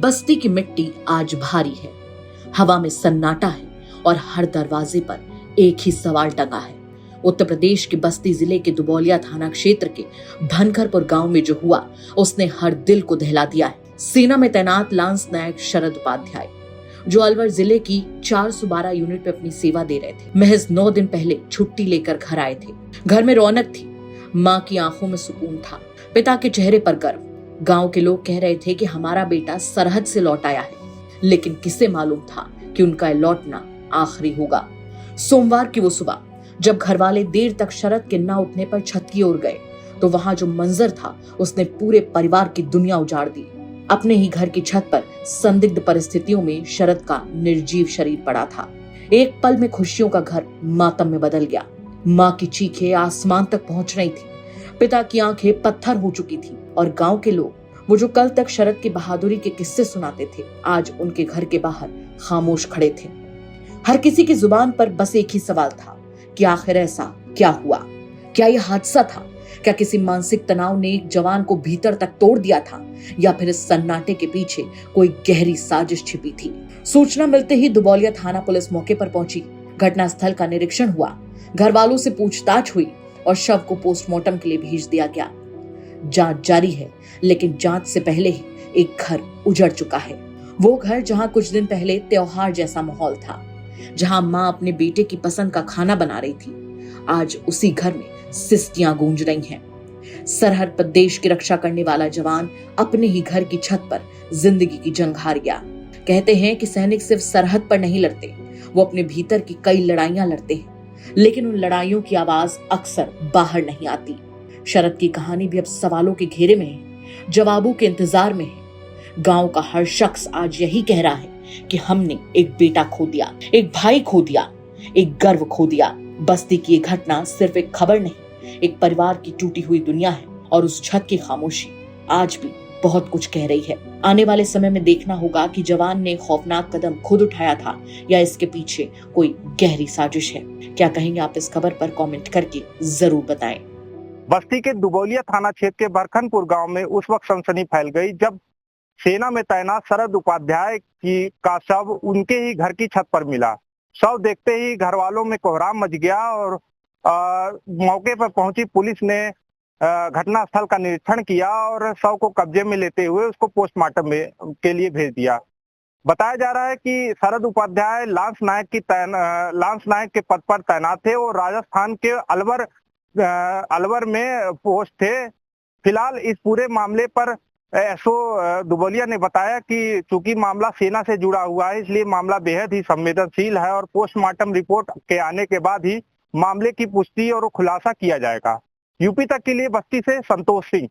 बस्ती की मिट्टी आज भारी है, हवा में सन्नाटा है और हर दरवाजे पर एक ही सवाल टंगा है। उत्तर प्रदेश के बस्ती जिले के दुबौलिया थाना क्षेत्र के भनखरपुर गांव में जो हुआ उसने हर दिल को दहला दिया है। सेना में तैनात लांस नायक शरद उपाध्याय, जो अलवर जिले की 412 यूनिट में अपनी सेवा दे रहे थे, महज 9 दिन पहले छुट्टी लेकर घर आए थे। घर में रौनक थी, माँ की आंखों में सुकून था, पिता के चेहरे पर गर्व। गांव के लोग कह रहे थे कि हमारा बेटा सरहद से लौट आया है, लेकिन किसे मालूम था कि उनका लौटना आखिरी होगा। सोमवार की वो सुबह जब घरवाले देर तक शरद के ना उठने पर छत की ओर गए, तो वहां जो मंजर था उसने पूरे परिवार की दुनिया उजाड़ दी। अपने ही घर की छत पर संदिग्ध परिस्थितियों में शरद का निर्जीव शरीर पड़ा था। एक पल में खुशियों का घर मातम में बदल गया। माँ की चीखें आसमान तक पहुंच रही थी, पिता की आंखें पत्थर हो चुकी थी और गांव के लोग, वो जो कल तक शरद की बहादुरी के किस्से सुनाते थे, आज उनके घर के बाहर खामोश खड़े थे। हर किसी की जुबान पर बस एक ही सवाल था कि आखिर ऐसा क्या हुआ? क्या यह हादसा था? क्या किसी मानसिक तनाव ने एक जवान को भीतर तक तोड़ दिया था, या फिर इस सन्नाटे के पीछे कोई गहरी साजिश छिपी थी? सूचना मिलते ही दुबौलिया थाना पुलिस मौके पर पहुंची। घटनास्थल का निरीक्षण हुआ, घर वालों से पूछताछ हुई और शव को पोस्टमार्टम के लिए भेज दिया गया। जांच जारी है, लेकिन जांच से पहले ही एक घर उजड़ चुका है। वो घर जहां कुछ दिन पहले त्योहार जैसा माहौल था, जहां माँ अपने बेटे की पसंद का खाना बना रही थी, आज उसी घर में सिसकियां गूंज रही हैं। सरहद पर देश की रक्षा करने वाला जवान अपने ही घर की छत पर जिंदगी की जंग हार गया। कहते हैं कि सैनिक सिर्फ सरहद पर नहीं लड़ते, वो अपने भीतर की कई लड़ाइयां लड़ते हैं, लेकिन उन लड़ाइयों की आवाज अक्सर बाहर नहीं आती। शरद की कहानी भी अब सवालों के घेरे में है, जवाबों के इंतजार में है। गांव का हर शख्स आज यही कह रहा है कि हमने एक बेटा खो दिया, एक भाई खो दिया, एक गर्व खो दिया। बस्ती की ये घटना सिर्फ एक खबर नहीं, एक परिवार की टूटी हुई दुनिया है, और उस छत की खामोशी आज भी बहुत कुछ कह रही है। आने वाले समय में देखना होगा कि जवान ने खौफनाक कदम खुद उठाया था या इसके पीछे कोई गहरी साजिश है। क्या कहेंगे आप इस खबर पर? कमेंट करके जरूर बताएं। बस्ती के दुबौलिया थाना क्षेत्र के भनखरपुर गांव में उस वक्त सनसनी फैल गई जब सेना में तैनात शरद उपाध्याय का शव उनके ही घर की छत पर मिला। शव देखते ही घर वालों में कोहराम मच गया और मौके पर पहुंची पुलिस ने घटनास्थल का निरीक्षण किया और शव को कब्जे में लेते हुए उसको पोस्टमार्टम के लिए भेज दिया। बताया जा रहा है कि शरद उपाध्याय लांस नायक के पद पर तैनात थे और राजस्थान के अलवर में पोस्ट थे। फिलहाल इस पूरे मामले पर एसओ दुबौलिया ने बताया कि चूंकि मामला सेना से जुड़ा हुआ है, इसलिए मामला बेहद ही संवेदनशील है और पोस्टमार्टम रिपोर्ट के आने के बाद ही मामले की पुष्टि और खुलासा किया जाएगा। यूपी तक के लिए बस्ती से संतोष सिंह।